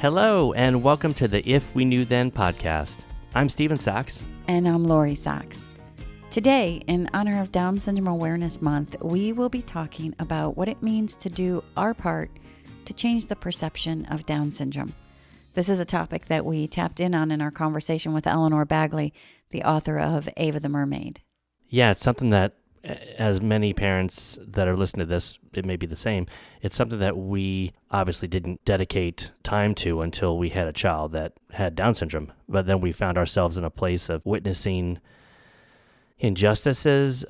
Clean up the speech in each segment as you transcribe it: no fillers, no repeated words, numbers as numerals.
Hello, and welcome to the If We Knew Then podcast. I'm Stephen Sachs. And I'm Lori Sachs. Today, in honor of Down Syndrome Awareness Month, we will be talking about what it means to do our part to change the perception of Down syndrome. This is a topic that we tapped in on in our conversation with Eleanor Bagley, the author of Ava the Mermaid. Yeah, it's something that, as many parents that are listening to this, it may be the same. It's something that we obviously didn't dedicate time to until we had a child that had Down syndrome. But then we found ourselves in a place of witnessing injustices,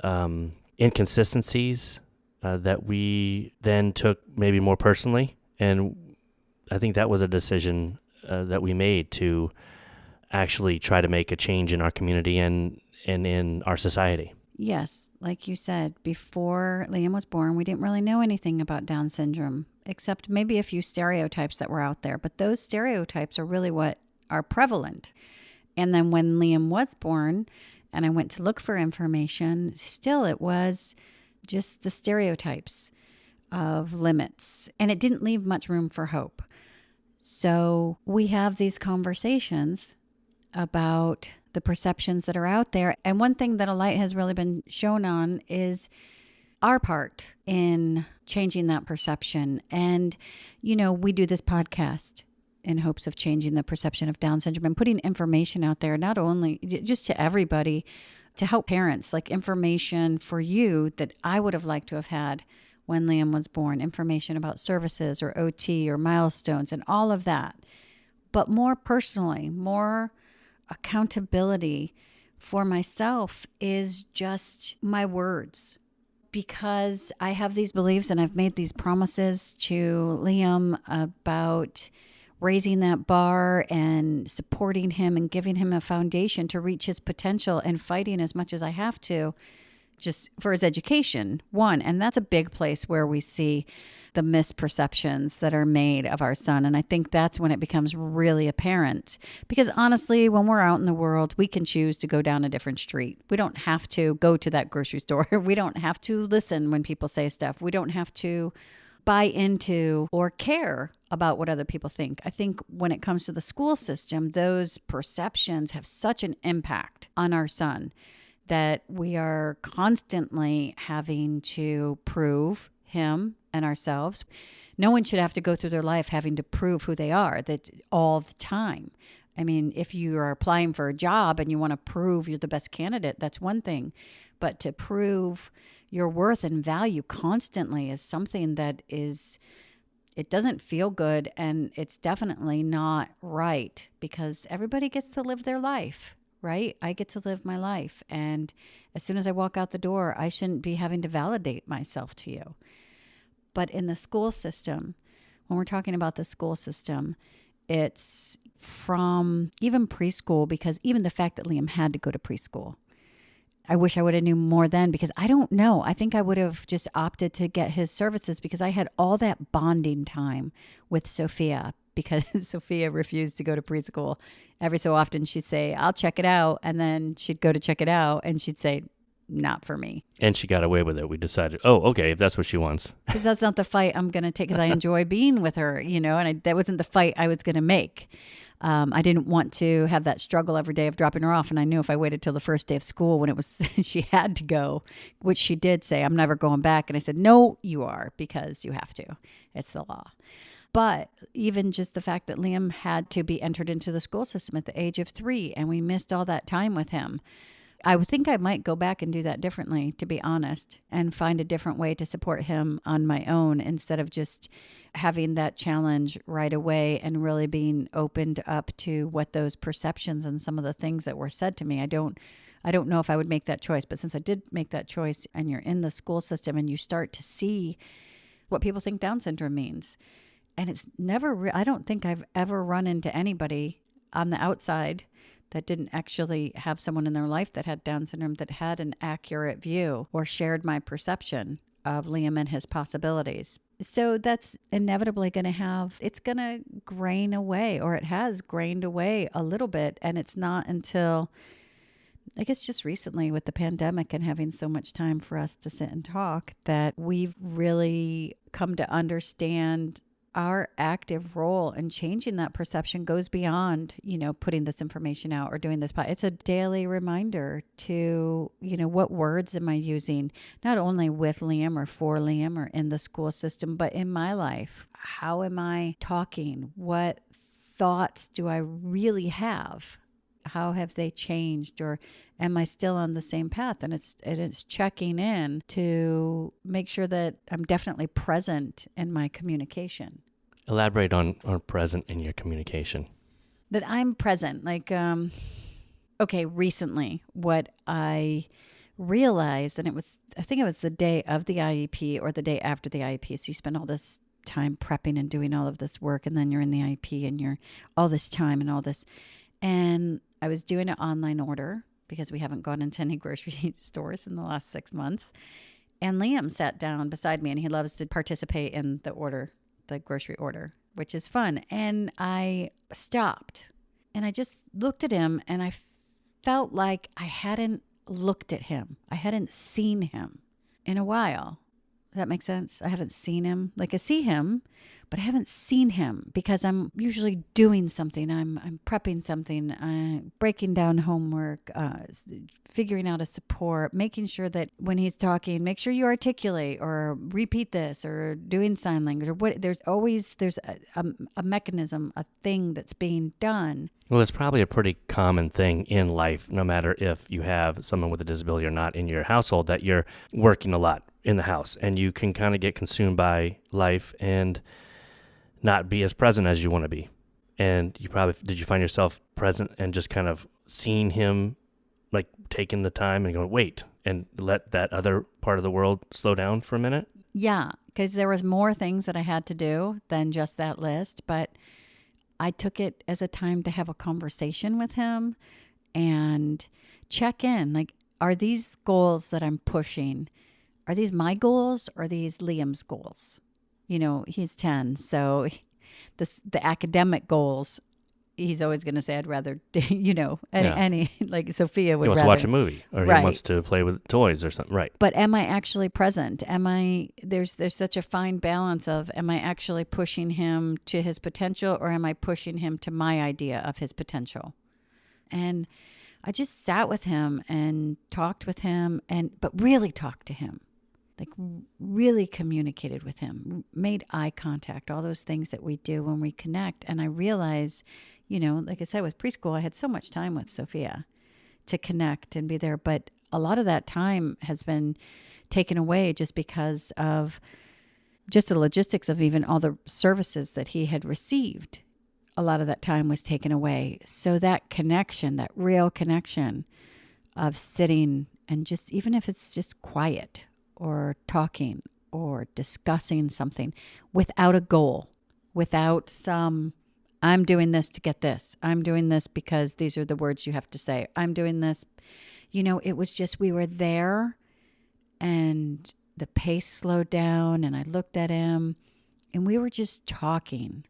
inconsistencies that we then took maybe more personally. And I think that was a decision that we made to actually try to make a change in our community and in our society. Yes, like you said, before Liam was born, we didn't really know anything about Down syndrome, except maybe a few stereotypes that were out there. But those stereotypes are really what are prevalent. And then when Liam was born and I went to look for information, still it was just the stereotypes of limits. And it didn't leave much room for hope. So we have these conversations about the perceptions that are out there. And one thing that a light has really been shown on is our part in changing that perception. And, you know, we do this podcast in hopes of changing the perception of Down syndrome and putting information out there, not only just to everybody, to help parents, like information for you that I would have liked to have had when Liam was born, information about services or OT or milestones and all of that. But more personally, more accountability for myself is just my words, because I have these beliefs and I've made these promises to Liam about raising that bar and supporting him and giving him a foundation to reach his potential and fighting as much as I have to just for his education, one. And that's a big place where we see the misperceptions that are made of our son. And I think that's when it becomes really apparent. Because honestly, when we're out in the world, we can choose to go down a different street. We don't have to go to that grocery store. We don't have to listen when people say stuff. We don't have to buy into or care about what other people think. I think when it comes to the school system, those perceptions have such an impact on our son that we are constantly having to prove him and ourselves. No one should have to go through their life having to prove who they are that all the time. I mean, if you are applying for a job and you want to prove you're the best candidate, that's one thing. But to prove your worth and value constantly is something that it doesn't feel good, and it's definitely not right, because everybody gets to live their life. Right? I get to live my life. And as soon as I walk out the door, I shouldn't be having to validate myself to you. But in the school system, when we're talking about the school system, it's from even preschool, because even the fact that Liam had to go to preschool, I wish I would have knew more then, because I don't know. I think I would have just opted to get his services because I had all that bonding time with Sophia, because Sophia refused to go to preschool. Every so often she'd say, I'll check it out. And then she'd go to check it out and she'd say, not for me. And she got away with it. We decided, okay, if that's what she wants. Because that's not the fight I'm going to take, because I enjoy being with her, and that wasn't the fight I was going to make. I didn't want to have that struggle every day of dropping her off. And I knew if I waited till the first day of school when it was she had to go, which she did say, I'm never going back. And I said, no, you are, because you have to. It's the law. But even just the fact that Liam had to be entered into the school system at the age of 3, and we missed all that time with him, I would think I might go back and do that differently, to be honest, and find a different way to support him on my own, instead of just having that challenge right away and really being opened up to what those perceptions and some of the things that were said to me. I don't know if I would make that choice, but since I did make that choice, and you're in the school system and you start to see what people think Down syndrome means. And it's never, I don't think I've ever run into anybody on the outside that didn't actually have someone in their life that had Down syndrome that had an accurate view or shared my perception of Liam and his possibilities. So that's inevitably going to it's going to grain away, or it has grained away a little bit. And it's not until, I guess, just recently with the pandemic and having so much time for us to sit and talk, that we've really come to understand our active role in changing that perception goes beyond, putting this information out or doing this. It's a daily reminder to, what words am I using, not only with Liam or for Liam or in the school system, but in my life. How am I talking? What thoughts do I really have? How have they changed, or am I still on the same path? And it's checking in to make sure that I'm definitely present in my communication. Elaborate on present in your communication. That I'm present. Recently what I realized, and I think it was the day of the IEP or the day after the IEP. So you spend all this time prepping and doing all of this work, and then you're in the IEP and you're all this time and all this. And I was doing an online order because we haven't gone into any grocery stores in the last 6 months. And Liam sat down beside me, and he loves to participate in the grocery order, which is fun. And I stopped and I just looked at him, and I felt like I hadn't looked at him. I hadn't seen him in a while. Does that make sense? I haven't seen him. Like, I see him, but I haven't seen him because I'm usually doing something. I'm prepping something, breaking down homework, figuring out a support, making sure that when he's talking, make sure you articulate or repeat this or doing sign language or what. There's a mechanism, a thing that's being done. Well, it's probably a pretty common thing in life, no matter if you have someone with a disability or not in your household, that you're working a lot in the house and you can kind of get consumed by life and not be as present as you want to be. And did you find yourself present and just kind of seeing him, like taking the time and going, wait, and let that other part of the world slow down for a minute? Yeah, because there was more things that I had to do than just that list, but I took it as a time to have a conversation with him and check in. Like, are these goals that I'm pushing, are these my goals or are these Liam's goals? He's 10, so the academic goals, he's always going to say, I'd rather, any like Sophia would rather. He wants to watch a movie, or right. He wants to play with toys or something, right? But am I actually present? There's such a fine balance of, am I actually pushing him to his potential, or am I pushing him to my idea of his potential? And I just sat with him and talked with him, but really talked to him. Like, really communicated with him, made eye contact, all those things that we do when we connect. And I realized, like I said, with preschool, I had so much time with Sophia to connect and be there. But a lot of that time has been taken away just because of just the logistics of even all the services that he had received. A lot of that time was taken away. So that connection, that real connection of sitting and just, even if it's just quiet, or talking or discussing something without a goal, without some, I'm doing this to get this. I'm doing this because these are the words you have to say. I'm doing this. It was just, we were there and the pace slowed down and I looked at him and we were just talking.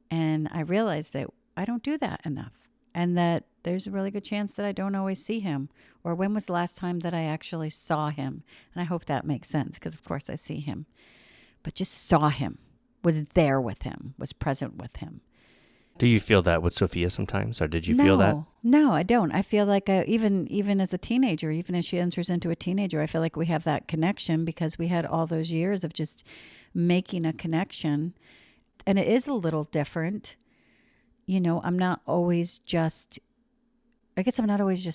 And I realized that I don't do that enough, and that there's a really good chance that I don't always see him. Or when was the last time that I actually saw him? And I hope that makes sense, because of course I see him. But just saw him, was there with him, was present with him. Do you feel that with Sophia sometimes, or did you feel that? No, I don't. I feel like even as a teenager, even as she enters into a teenager, I feel like we have that connection because we had all those years of just making a connection. And it is a little different. I'm not always just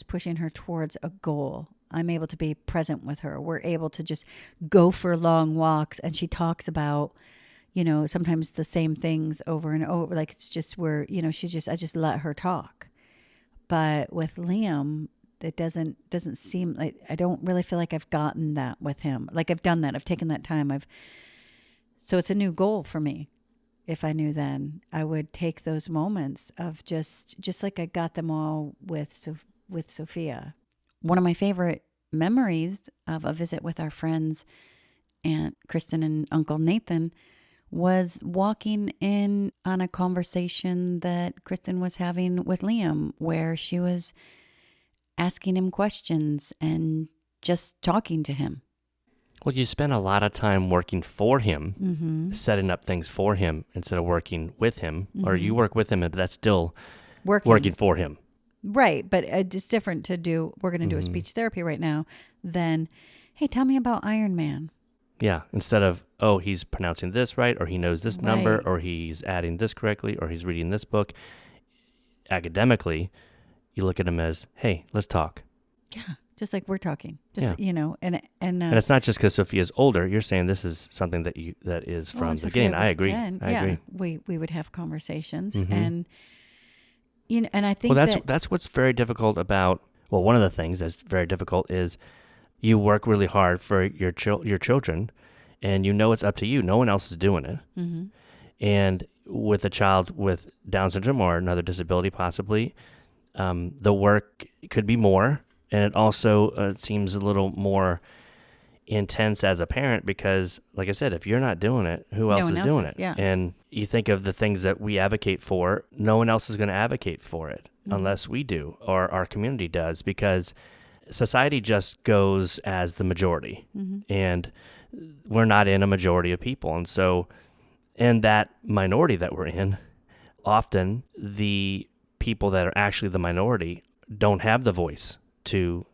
pushing her towards a goal. I'm able to be present with her. We're able to just go for long walks. And she talks about, sometimes the same things over and over. Like, it's just where, I just let her talk. But with Liam, it doesn't seem like, I don't really feel like I've gotten that with him. Like, I've done that. I've taken that time. So it's a new goal for me. If I knew then, I would take those moments of just like I got them all with Sophia. One of my favorite memories of a visit with our friends, Aunt Kristen and Uncle Nathan, was walking in on a conversation that Kristen was having with Liam, where she was asking him questions and just talking to him. Well, you spend a lot of time working for him, Mm-hmm. setting up things for him instead of working with him, or Mm-hmm. you work with him, but that's still Working. working for him. Right. But it's different to do, we're going to do a Mhm. speech therapy right now, than, hey, tell me about Iron Man. Yeah, instead of, oh, he's pronouncing this right, or he knows this number, Right. or he's adding this correctly, or he's reading this book. Academically, you look at him as, hey, let's talk. Yeah. Just like we're talking. Just, Yeah. you know, and And it's not just because Sophia's older. You're saying this is something that is from when the Sophia beginning. I was agree. 10, I agree. we would have conversations, Mhm. and you know, and I think Well, that that's what's very difficult about. Well, one of the things that's very difficult is you work really hard for your children, and you know it's up to you. No one else is doing it. Mhm. And with a child with Down syndrome or another disability, possibly, the work could be more, and it also seems a little more intense as a parent because, like I said, if you're not doing it, who No else one is else doing is, it? yeah. And you think of the things that we advocate for, no one else is going to advocate for it Mhm. unless we do or our community does, because society just goes as the majority, Mhm. and we're not in a majority of people. And so in that minority that we're in, often the people that are actually the minority don't have the voice to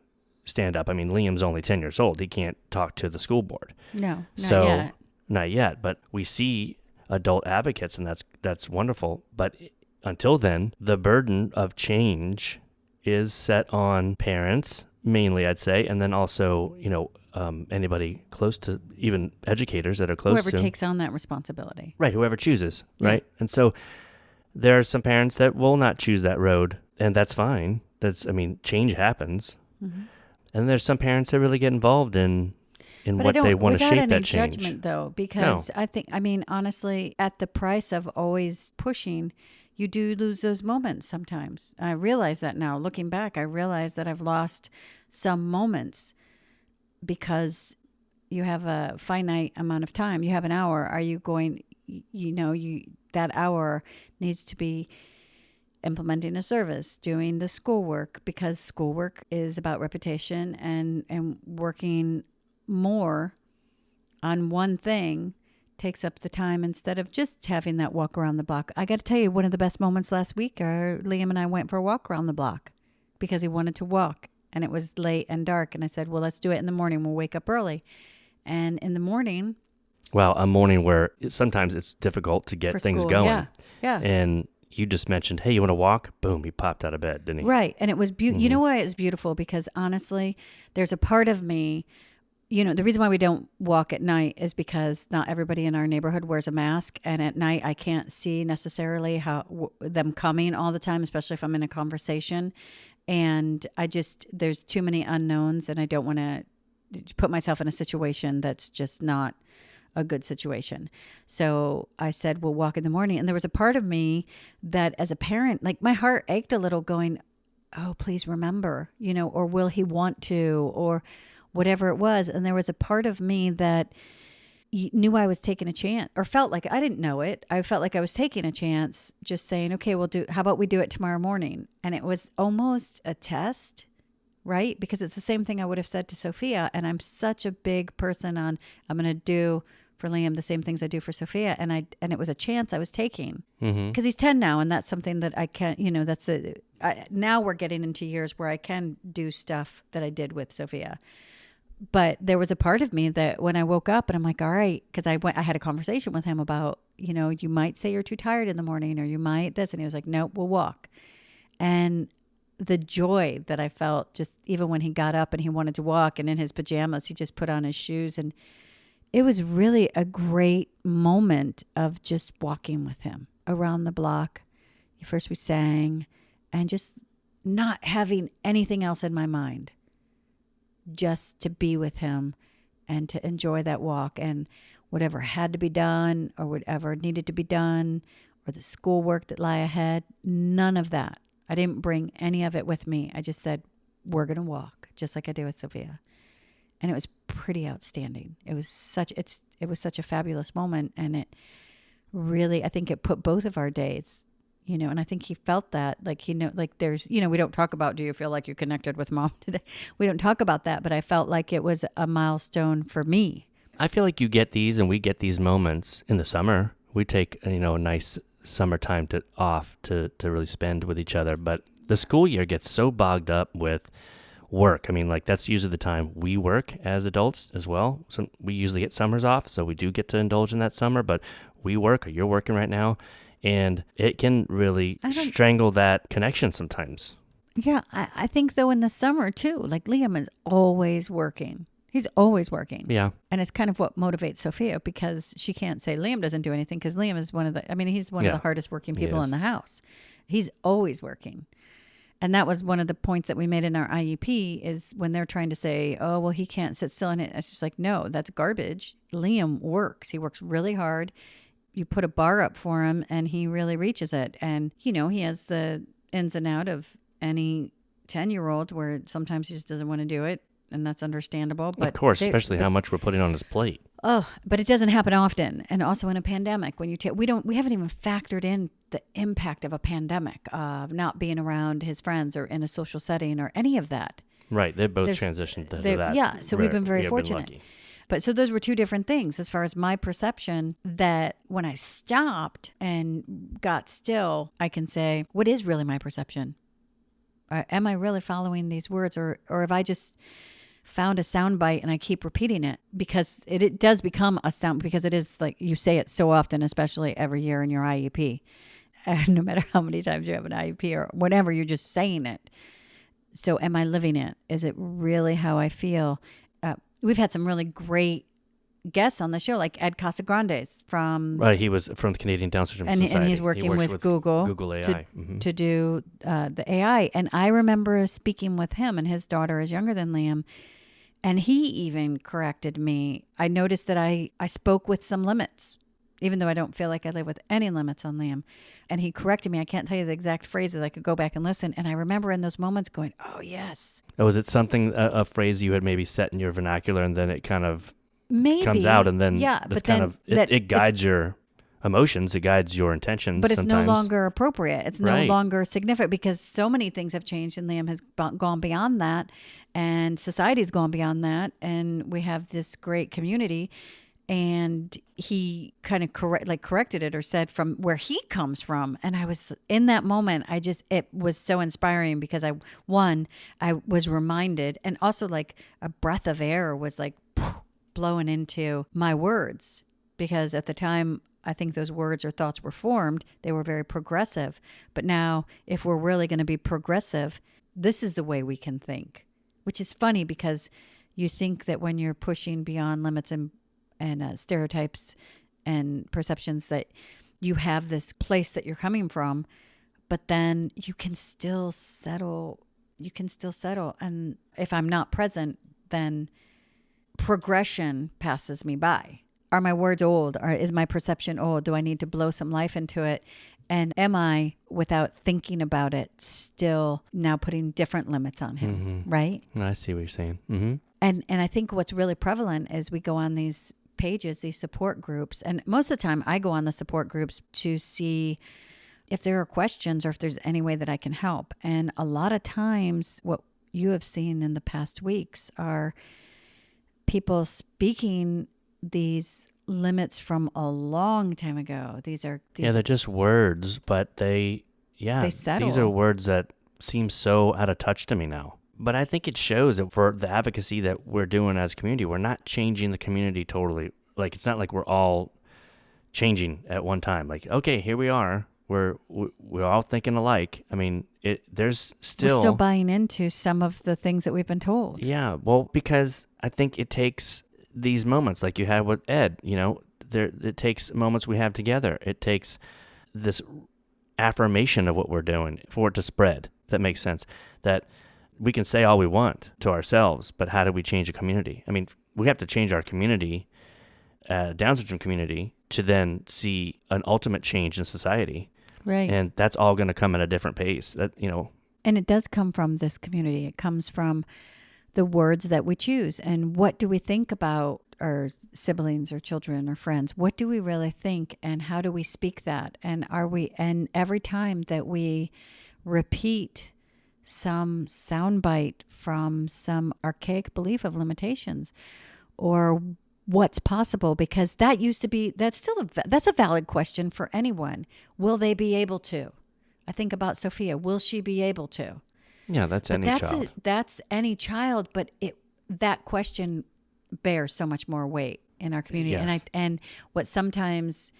stand up. I mean, Liam's only 10 years old. He can't talk to the school board. No, not So yet. not yet, but we see adult advocates, and that's wonderful. But until then, the burden of change is set on parents mainly, I'd say, and then also, anybody close to, even educators that are close Whoever to, takes on that responsibility. right, whoever chooses, Yeah. right? And so there are some parents that will not choose that road, and that's fine. Change happens. Mhm. And there's some parents that really get involved in But what they want to without shape any that change. judgment, though, because I mean, honestly, at the price of always pushing, you do lose those moments sometimes. I realize that now. Looking back, I realize that I've lost some moments because you have a finite amount of time. You have an hour. Are you going, that hour needs to be implementing a service, doing the schoolwork, because schoolwork is about reputation and working more on one thing takes up the time instead of just having that walk around the block. I got to tell you, one of the best moments last week, Liam and I went for a walk around the block because he wanted to walk, and it was late and dark. And I said, well, let's do it in the morning. We'll wake up early. And in the morning, Well, a morning where sometimes it's difficult to get for things school, going. yeah. And you just mentioned, hey, you want to walk? Boom, he popped out of bed, didn't he? Right. And it was beautiful. Mhm. You know why it was beautiful? Because honestly, there's a part of me, the reason why we don't walk at night is because not everybody in our neighborhood wears a mask. And at night, I can't see necessarily them coming all the time, especially if I'm in a conversation. And there's too many unknowns, and I don't want to put myself in a situation that's just not a good situation. So I said, we'll walk in the morning. And there was a part of me that as a parent, like my heart ached a little going, oh, please remember, or will he want to, or whatever it was. And there was a part of me that knew I was taking a chance, or felt like I didn't know it. I felt like I was taking a chance, just saying, okay, how about we do it tomorrow morning? And it was almost a test, right? Because it's the same thing I would have said to Sophia. And I'm such a big person on, I'm going to do for Liam the same things I do for Sophia. And it was a chance I was taking because he's 10 now. And that's something that I can't, now we're getting into years where I can do stuff that I did with Sophia. But there was a part of me that when I woke up and I'm like, all right, because I had a conversation with him about, you might say you're too tired in the morning, or you might this. And he was like, nope, we'll walk. And the joy that I felt just even when he got up and he wanted to walk, and in his pajamas, he just put on his shoes. And it was really a great moment of just walking with him around the block. First we sang, and just not having anything else in my mind, just to be with him and to enjoy that walk, and whatever had to be done or whatever needed to be done, or the schoolwork that lay ahead, none of that. I didn't bring any of it with me. I just said, we're going to walk, just like I did with Sophia. And it was pretty outstanding. It was such a fabulous moment. And it really, I think it put both of our days, and I think he felt that, like, like there's, we don't talk about, do you feel like you connected with mom today? We don't talk about that, but I felt like it was a milestone for me. I feel like you get these, and we get these moments in the summer. We take, a nice summertime off to really spend with each other. But the school year gets so bogged up with work. I mean, like, that's usually the time we work as adults as well. So we usually get summers off, so we do get to indulge in that summer, but we work, or you're working right now, and it can really strangle that connection sometimes. Yeah, I think, though, in the summer, too, like, Liam is always working. He's always working. Yeah. And it's kind of what motivates Sophia, because she can't say Liam doesn't do anything, because Liam is he's one of the hardest working people in the house. He's always working. And that was one of the points that we made in our IEP, is when they're trying to say, oh, well, he can't sit still in it. It's just like, no, that's garbage. Liam works. He works really hard. You put a bar up for him and he really reaches it. And, he has the ins and out of any 10-year-old, where sometimes he just doesn't want to do it. And that's understandable. But of course, especially how much we're putting on his plate. Oh, but it doesn't happen often. And also in a pandemic, when we haven't even factored in the impact of a pandemic, of not being around his friends or in a social setting or any of that. Right. They both transitioned to that. Yeah. So we've been very fortunate. But so those were two different things as far as my perception, that when I stopped and got still, I can say, what is really my perception? Am I really following these words, or have I just found a sound bite and I keep repeating it? Because it does become a sound, because it is like you say it so often, especially every year in your IEP. And no matter how many times you have an IEP or whatever, you're just saying it. So am I living it? Is it really how I feel? We've had some really great guests on the show, like Ed Casagrandes from... Right, he was from the Canadian Down Syndrome Society. And he's working with Google AI. To do the AI. And I remember speaking with him, and his daughter is younger than Liam. And he even corrected me. I noticed that I spoke with some limits, even though I don't feel like I live with any limits on Liam. And he corrected me. I can't tell you the exact phrases. I could go back and listen. And I remember in those moments going, oh, yes. Oh, was it something, a phrase you had maybe set in your vernacular, and then it kind of maybe comes out, and then it guides your emotions, it guides your intentions. But it's sometimes. No longer appropriate. It's no longer significant, because so many things have changed, and Liam has gone beyond that, and society's gone beyond that, and we have this great community. And he kind of corrected it, or said from where he comes from. And I was in that moment, it was so inspiring, because I was reminded, and also like a breath of air was like blowing into my words, because at the time, I think those words or thoughts were formed. They were very progressive. But now, if we're really going to be progressive, this is the way we can think, which is funny, because you think that when you're pushing beyond limits and stereotypes and perceptions, that you have this place that you're coming from, but then you can still settle. And if I'm not present, then progression passes me by. Are my words old? Or is my perception old? Do I need to blow some life into it? And am I, without thinking about it, still now putting different limits on him, right? I see what you're saying. Mm-hmm. And I think what's really prevalent is we go on these pages, these support groups, and most of the time I go on the support groups to see if there are questions or if there's any way that I can help. And a lot of times what you have seen in the past weeks are people speaking these limits from a long time ago. They're just words, but they settle. These are words that seem so out of touch to me now. But I think it shows that for the advocacy that we're doing as a community, we're not changing the community totally. Like, it's not like we're all changing at one time. Like, okay, here we are. We're all thinking alike. I mean, we're still buying into some of the things that we've been told. Yeah, well, because I think it takes these moments, like you had with Ed. It takes moments we have together. It takes this affirmation of what we're doing for it to spread. If that makes sense. That we can say all we want to ourselves, but how do we change a community? I mean, we have to change our community, Down syndrome community, to then see an ultimate change in society. Right. And that's all going to come at a different pace. And it does come from this community. It comes from the words that we choose. And what do we think about our siblings or children or friends, what do we really think and how do we speak that? And every time that we repeat some soundbite from some archaic belief of limitations or what's possible, because that's a valid question for anyone. Will they be able to? I think about Sophia. Will she be able to? Yeah, that's any child. That's any child, but that question bears so much more weight in our community. Yes. And what sometimes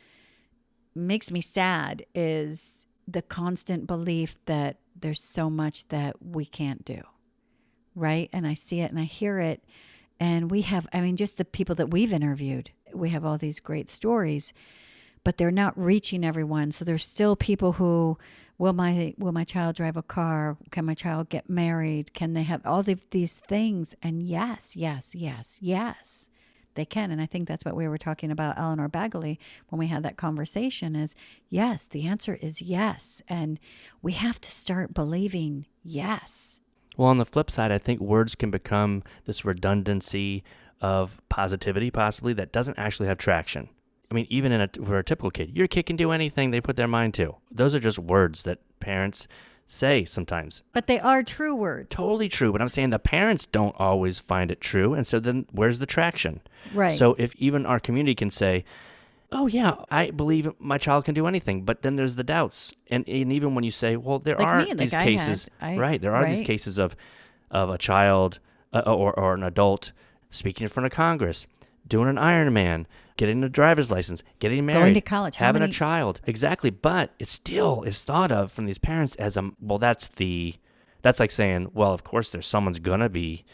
makes me sad is the constant belief that there's so much that we can't do, right? And I see it and I hear it. And just the people that we've interviewed, we have all these great stories, but they're not reaching everyone. So there's still people who, will my child drive a car? Can my child get married? Can they have all of these things? And yes, they can. And I think that's what we were talking about, Eleanor Bagley, when we had that conversation is, yes, the answer is yes. And we have to start believing yes. Well, on the flip side, I think words can become this redundancy of positivity, possibly, that doesn't actually have traction. I mean, even for a typical kid, your kid can do anything they put their mind to. Those are just words that parents say sometimes. But they are true words. Totally true. But I'm saying the parents don't always find it true. And so then where's the traction? Right. So if even our community can say, oh, yeah, I believe my child can do anything. But then there's the doubts. And even when you say, well, there are these cases. There are these cases of a child or an adult speaking in front of Congress, doing an Ironman, getting a driver's license, getting married, going to college, having a child. Exactly. But it still is thought of from these parents as that's like saying, well, of course someone's going to be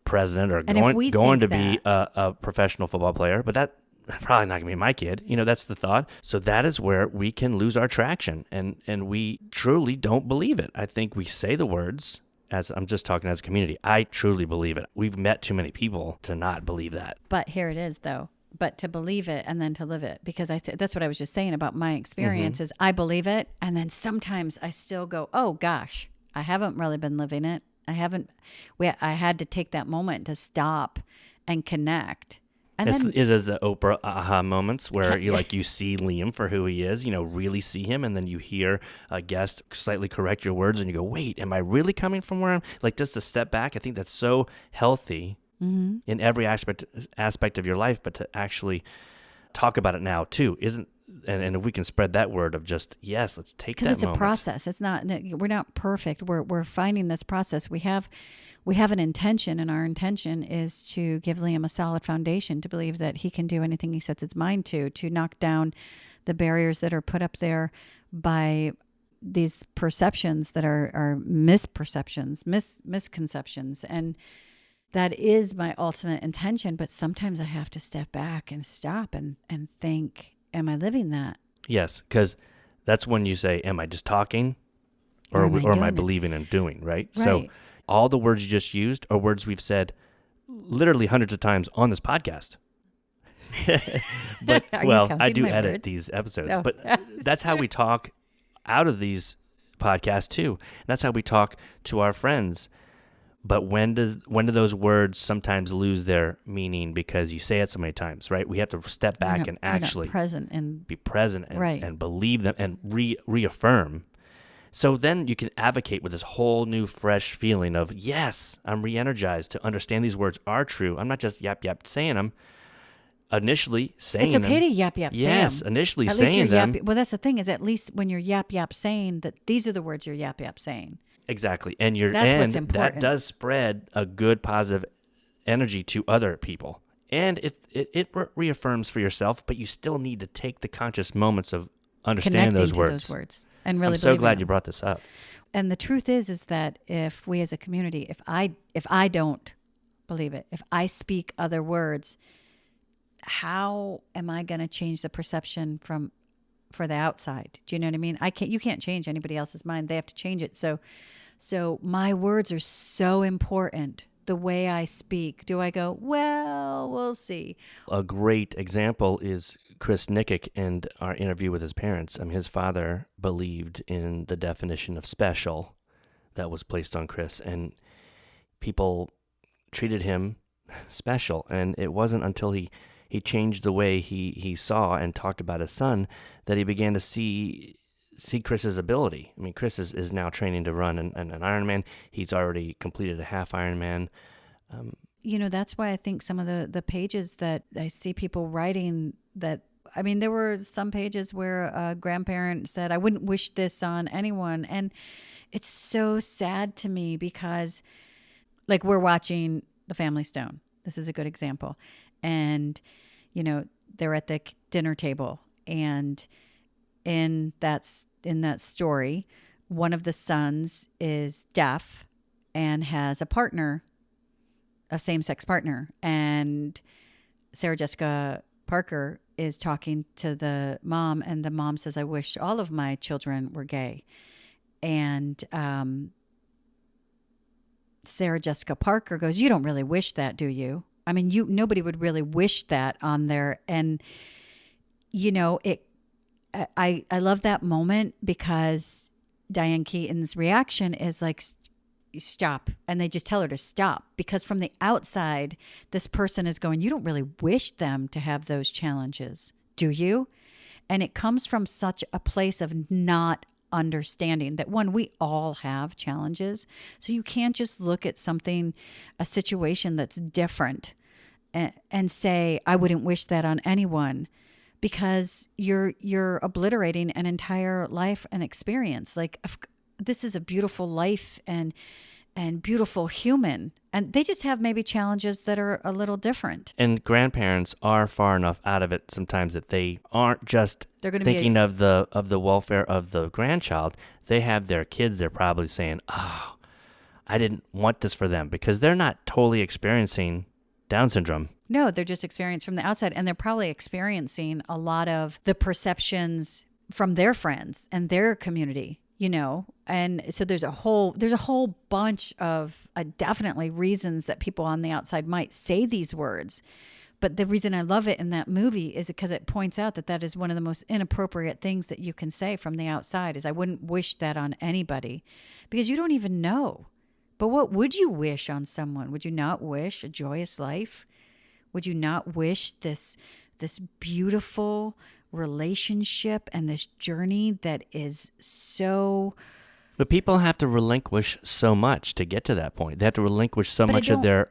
president or going to be a professional football player, but that probably not going to be my kid. That's the thought. So that is where we can lose our traction and we truly don't believe it. I think we say the words, as I'm just talking as a community. I truly believe it. We've met too many people to not believe that. But here it is, though. But to believe it and then to live it, because that's what I was just saying about my experience is I believe it. And then sometimes I still go, oh gosh, I haven't really been living it. I had to take that moment to stop and connect. And is the Oprah aha moments where you see Liam for who he is, really see him, and then you hear a guest slightly correct your words and you go, wait, am I really coming from where I'm just to step back? I think that's so healthy in every aspect of your life, but to actually talk about it now too and if we can spread that word of just, yes, let's take that moment. Because it's a process. It's not, we're not perfect. We're finding this process. We have an intention, and our intention is to give Liam a solid foundation to believe that he can do anything he sets his mind to knock down the barriers that are put up there by these perceptions that are misperceptions, misconceptions. And that is my ultimate intention. But sometimes I have to step back and stop and think, am I living that? Yes, because that's when you say, am I just talking or am I believing and doing, right? So all the words you just used are words we've said literally hundreds of times on this podcast. But I do edit words? These episodes, Oh. but that's how we talk out of these podcasts too. And that's how we talk to our friends. But when do those words sometimes lose their meaning because you say it so many times, right? We have to step back and actually be present and believe them and reaffirm. So then you can advocate with this whole new fresh feeling of, yes, I'm re-energized to understand these words are true. I'm not just yap saying them. Initially saying them. It's okay to yap say them. Yes, initially at saying them. Well, that's the thing is at least when you're yap saying that these are the words you're yap saying. Exactly. And what's important. That does spread a good positive energy to other people. And it reaffirms for yourself, but you still need to take the conscious moments of understanding those words. And really I'm so glad you brought this up. And the truth is that if we as a community, if I don't believe it, if I speak other words, how am I going to change the perception for the outside? Do you know what I mean? You can't change anybody else's mind. They have to change it. So my words are so important. The way I speak. Do I go, well, we'll see. A great example is Chris Nickick and our interview with his parents. His father believed in the definition of special that was placed on Chris, and people treated him special. And it wasn't until he changed the way he saw and talked about his son that he began to see Chris's ability. I mean, Chris is now training to run an Ironman. He's already completed a half Ironman. That's why I think some of the pages that I see people writing that, I mean, there were some pages where a grandparent said, I wouldn't wish this on anyone. And it's so sad to me because, like, we're watching The Family Stone. This is a good example. And, they're at the dinner table. And in that story, one of the sons is deaf and has a partner, a same-sex partner. And Sarah Jessica Parker is talking to the mom, and the mom says, I wish all of my children were gay. And Sarah Jessica Parker goes, you don't really wish that, do you? I mean, nobody would really wish that on there. And, I love that moment because Diane Keaton's reaction is like, stop. And they just tell her to stop, because from the outside, this person is going, you don't really wish them to have those challenges, do you? And it comes from such a place of not understanding that, one, we all have challenges. So you can't just look at a situation that's different and say, I wouldn't wish that on anyone, because you're obliterating an entire life and experience. Like, this is a beautiful life and beautiful human. And they just have maybe challenges that are a little different. And grandparents are far enough out of it sometimes that they aren't just thinking of the welfare of the grandchild. They have their kids. They're probably saying, oh, I didn't want this for them, because they're not totally experiencing Down syndrome. No, they're just experiencing from the outside. And they're probably experiencing a lot of the perceptions from their friends and their community. And so there's a whole bunch of definitely reasons that people on the outside might say these words. But the reason I love it in that movie is because it points out that is one of the most inappropriate things that you can say from the outside is, I wouldn't wish that on anybody, because you don't even know. But what would you wish on someone? Would you not wish a joyous life? Would you not wish this beautiful relationship and this journey that is so... But people have to relinquish so much to get to that point. They have to relinquish so much of their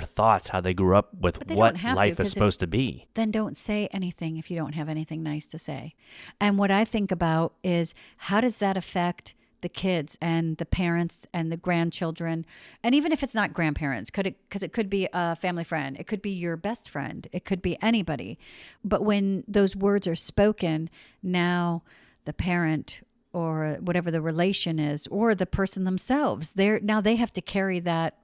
thoughts, how they grew up with what life is supposed to be. Then don't say anything if you don't have anything nice to say. And what I think about is, how does that affect the kids and the parents and the grandchildren? And even if it's not grandparents, because it could be a family friend, it could be your best friend, it could be anybody. But when those words are spoken, now the parent or whatever the relation is, or the person themselves, they have to carry that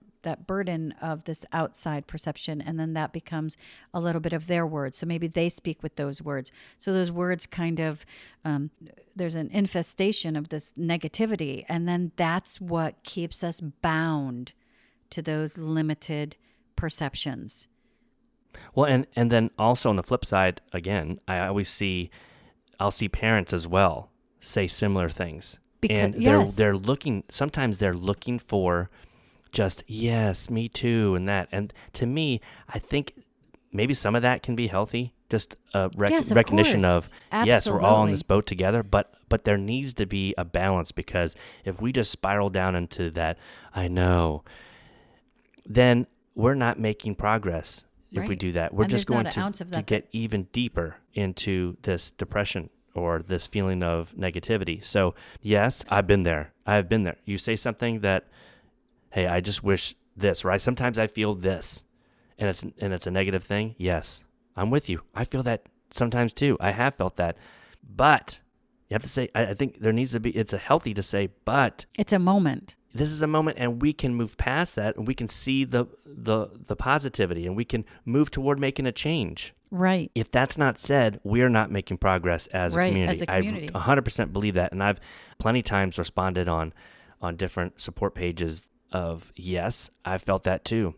burden of this outside perception, and then that becomes a little bit of their words. So maybe they speak with those words. So those words kind of, there's an infestation of this negativity, and then that's what keeps us bound to those limited perceptions. Well, and then also on the flip side, again, I'll see parents as well say similar things. Because, and they're looking for just, yes, me too, and that. And to me, I think maybe some of that can be healthy, just recognition of, yes, we're all in this boat together, but there needs to be a balance, because if we just spiral down into that, I know, then we're not making progress if we do that. We're just going to get even deeper into this depression or this feeling of negativity. So, yes, I've been there. You say something that, hey, I just wish this, right? Sometimes I feel this, and it's a negative thing. Yes, I'm with you. I feel that sometimes too. I have felt that. But you have to say, I think there needs to be, it's healthy to say, but it's a moment. This is a moment, and we can move past that, and we can see the positivity, and we can move toward making a change. Right. If that's not said, we're not making progress as a community. As a community. I 100% believe that, and I've plenty of times responded on different support pages of, yes, I felt that too.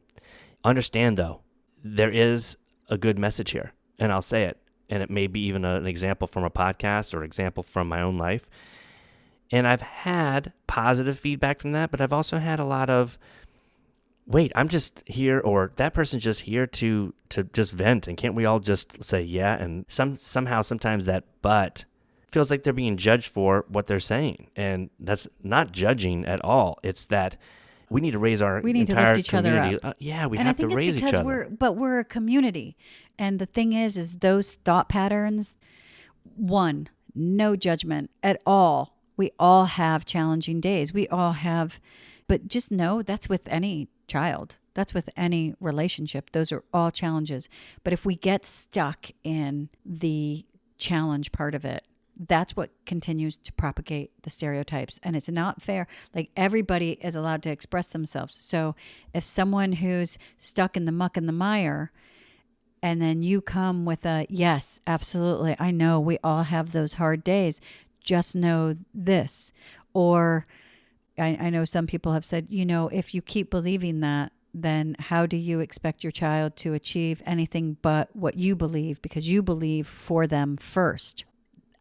Understand, though, there is a good message here, and I'll say it, and it may be even an example from a podcast or example from my own life. And I've had positive feedback from that, but I've also had a lot of wait, I'm just here, or that person's just here to just vent, and can't we all just say yeah? And somehow sometimes that but feels like they're being judged for what they're saying, and that's not judging at all. It's that we need to raise our We need to entire lift each other community. up. Yeah, we And I have to think it's raise each because other. we're a community. And the thing is those thought patterns, one, no judgment at all. We all have challenging days. We all have, but just know that's with any child. That's with any relationship. Those are all challenges. But if we get stuck in the challenge part of it, that's what continues to propagate the stereotypes. And it's not fair. Like, everybody is allowed to express themselves. So if someone who's stuck in the muck and the mire, and then you come with a, yes, absolutely, I know we all have those hard days, just know this. Or I know some people have said, if you keep believing that, then how do you expect your child to achieve anything but what you believe, because you believe for them first?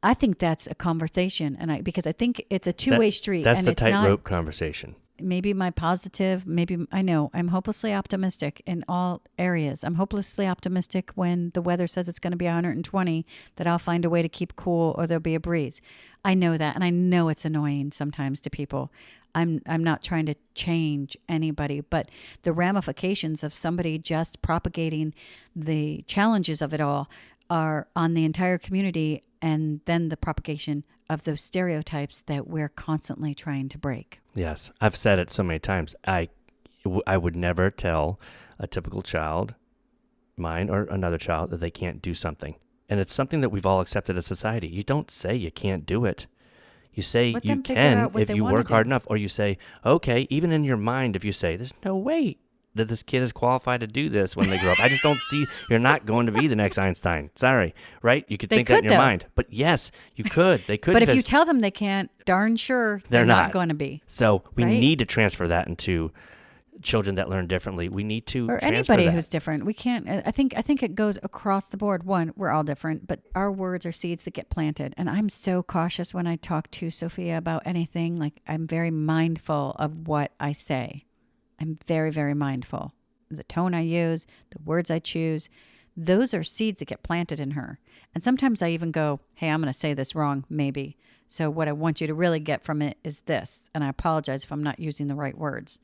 I think that's a conversation, and because I think it's a two-way street. That's and the it's not tightrope conversation. maybe my positive, maybe I know I'm hopelessly optimistic in all areas. I'm hopelessly optimistic when the weather says it's going to be 120, that I'll find a way to keep cool or there'll be a breeze. I know that, and I know it's annoying sometimes to people. I'm not trying to change anybody, but the ramifications of somebody just propagating the challenges of it all are on the entire community, and then the propagation of those stereotypes that we're constantly trying to break. Yes, I've said it so many times. I would never tell a typical child, mine or another child, that they can't do something. And it's something that we've all accepted as society. You don't say you can't do it. You say Let you them figure can out what if they you wanna work do. hard enough. Or you say, okay, even in your mind, if you say, there's no way that this kid is qualified to do this when they grow up. I just don't see, you're not going to be the next Einstein. Sorry, right? You could They think that in could, your though. mind. But yes, you could. They could. But if you because- tell them they can't, darn sure They're not not. going to be. So we Right? need to transfer that into children that learn differently. We need to Or transfer anybody that. who's different. We can't. I think it goes across the board. One, we're all different, but our words are seeds that get planted. And I'm so cautious when I talk to Sophia about anything. Like, I'm very mindful of what I say. I'm very, very mindful. The tone I use, the words I choose, those are seeds that get planted in her. And sometimes I even go, hey, I'm going to say this wrong, maybe. So what I want you to really get from it is this. And I apologize if I'm not using the right words,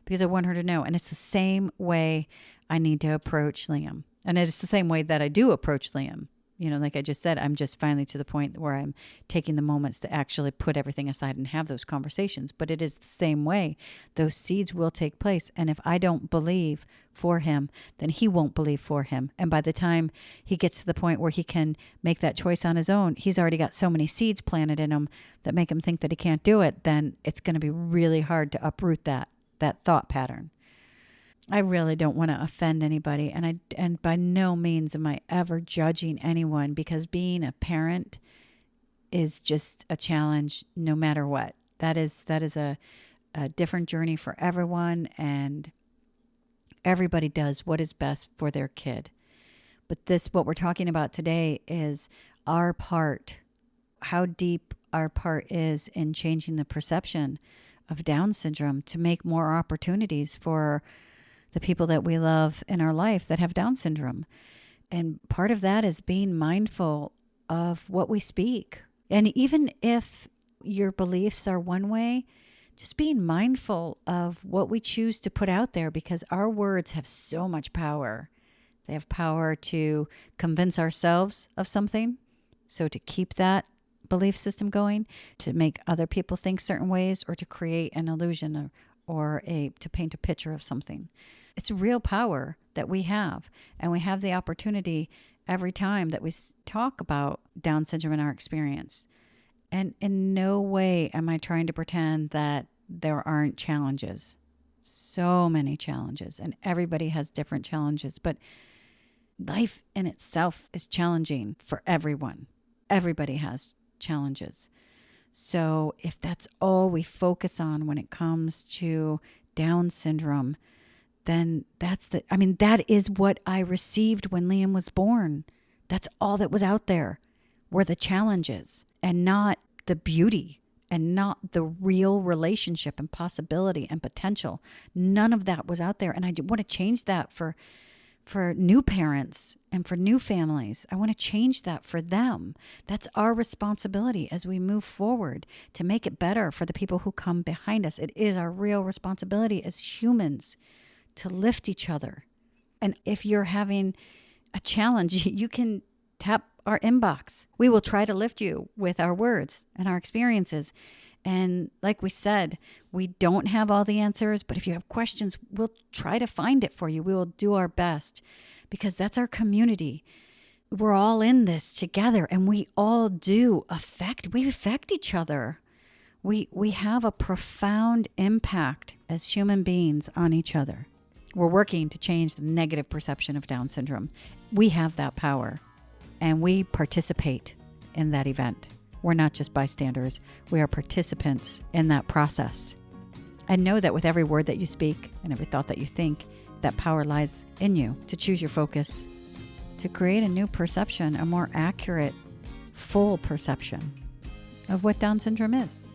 because I want her to know. And it's the same way I need to approach Liam. And it's the same way that I do approach Liam. Like I just said, I'm just finally to the point where I'm taking the moments to actually put everything aside and have those conversations. But it is the same way. Those seeds will take place. And if I don't believe for him, then he won't believe for him. And by the time he gets to the point where he can make that choice on his own, he's already got so many seeds planted in him that make him think that he can't do it. Then it's going to be really hard to uproot that thought pattern. I really don't want to offend anybody, and by no means am I ever judging anyone, because being a parent is just a challenge no matter what. That is a different journey for everyone, and everybody does what is best for their kid. But what we're talking about today is our part, how deep our part is in changing the perception of Down syndrome to make more opportunities for the people that we love in our life that have Down syndrome. And part of that is being mindful of what we speak. And even if your beliefs are one way, just being mindful of what we choose to put out there, because our words have so much power. They have power to convince ourselves of something, so to keep that belief system going, to make other people think certain ways, or to create an illusion or to paint a picture of something. It's real power that we have, and we have the opportunity every time that we talk about Down syndrome in our experience. And in no way am I trying to pretend that there aren't challenges. So many challenges, and everybody has different challenges, but life in itself is challenging for everyone. Everybody has challenges. So if that's all we focus on when it comes to Down syndrome, then that is what I received when Liam was born. That's all that was out there were the challenges, and not the beauty and not the real relationship and possibility and potential. None of that was out there. And I want to change that for new parents and for new families. I want to change that for them. That's our responsibility as we move forward to make it better for the people who come behind us. It is our real responsibility as humans to lift each other. And if you're having a challenge, you can tap our inbox. We will try to lift you with our words and our experiences. And like we said, we don't have all the answers, but if you have questions, we'll try to find it for you. We will do our best because that's our community. We're all in this together, and we all we affect each other. We have a profound impact as human beings on each other. We're working to change the negative perception of Down syndrome. We have that power, and we participate in that event. We're not just bystanders. We are participants in that process. And know that with every word that you speak and every thought that you think, that power lies in you to choose your focus, to create a new perception, a more accurate, full perception of what Down syndrome is.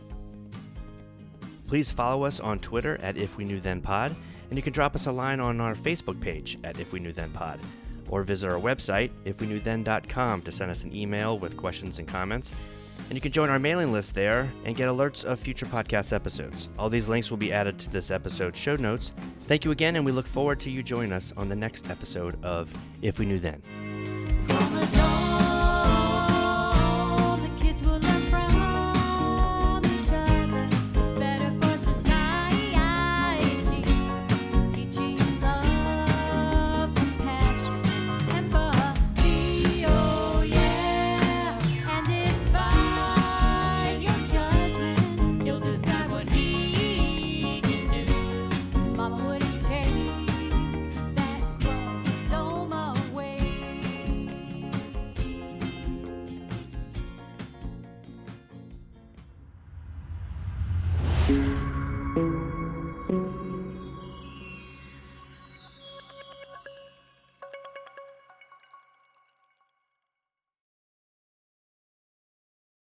Please follow us on Twitter at If We Knew Then Pod, and you can drop us a line on our Facebook page at If We Knew Then Pod, or visit our website, ifweknewthen.com, to send us an email with questions and comments. And you can join our mailing list there and get alerts of future podcast episodes. All these links will be added to this episode's show notes. Thank you again, and we look forward to you joining us on the next episode of If We Knew Then.